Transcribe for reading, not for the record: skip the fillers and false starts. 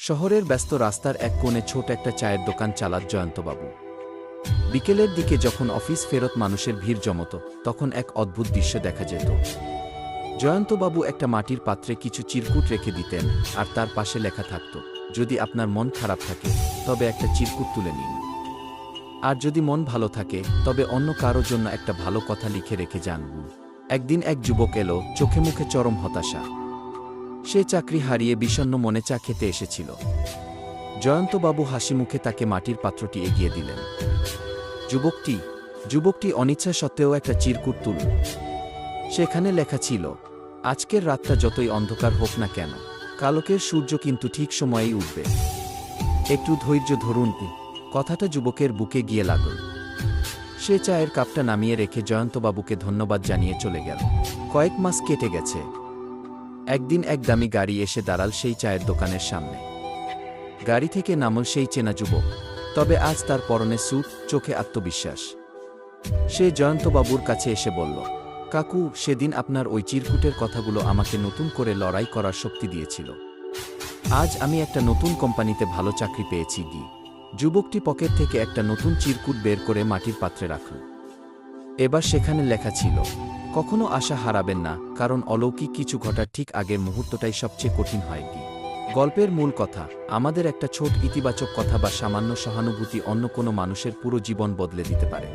শহরের ব্যস্ত রাস্তার এক কোণে ছোট একটা চায়ের দোকান চালাত জয়ন্তবাবু। বিকেলের দিকে যখন অফিস ফেরত মানুষের ভিড় জমত, তখন এক অদ্ভুত দৃশ্য দেখা যেত। জয়ন্তবাবু একটা মাটির পাত্রে কিছু চিরকুট রেখে দিতেন, আর তার পাশে লেখা থাকত, যদি আপনার মন খারাপ থাকে তবে একটা চিরকুট তুলে নিন, আর যদি মন ভালো থাকে তবে অন্য কারো জন্য একটা ভালো কথা লিখে রেখে যান। একদিন এক যুবক এলো, চোখে মুখে চরম হতাশা। সে চাকরি হারিয়ে বিষণ্ণ মনে চা খেতে এসেছিল। জয়ন্তবাবু হাসি মুখে তাকে মাটির পাত্রটি এগিয়ে দিলেন। যুবকটি অনিচ্ছা সত্ত্বেও একটা চিরকুট তুলল। সেখানে লেখা ছিল, আজকের রাতটা যতই অন্ধকার হোক না কেন, কালকের সূর্য কিন্তু ঠিক সময়েই উঠবে, একটু ধৈর্য ধরুন। কথাটা যুবকের বুকে গিয়ে লাগল। সে চায়ের কাপটা নামিয়ে রেখে জয়ন্তবাবুকে ধন্যবাদ জানিয়ে চলে গেল। কয়েক মাস কেটে গেছে। একদিন এক দামি গাড়ি এসে দাঁড়াল সেই চায়ের দোকানের সামনে। গাড়ি থেকে নামল সেই চেনা যুবক, তবে আজ তার পরনে স্যুট, চোখে আত্মবিশ্বাস। সে জয়ন্তবাবুর কাছে এসে বলল, কাকু, সেদিন আপনার ওই চিরকুটের কথাগুলো আমাকে নতুন করে লড়াই করার শক্তি দিয়েছিল। আজ আমি একটা নতুন কোম্পানিতে ভালো চাকরি পেয়েছি। যুবকটি পকেট থেকে একটা নতুন চিরকুট বের করে মাটির পাত্রে রাখল। এবার সেখানে লেখা ছিল, কখনো আশা হারাবেন না, কারণ অলৌকিক কিছু ঘটার ঠিক আগের মুহূর্তটাই সবচেয়ে কঠিন হয়। গল্পের মূল কথা, আমাদের একটা ছোট ইতিবাচক কথা বা সামান্য সহানুভূতি অন্য কোনো মানুষের পুরো জীবন বদলে দিতে পারে।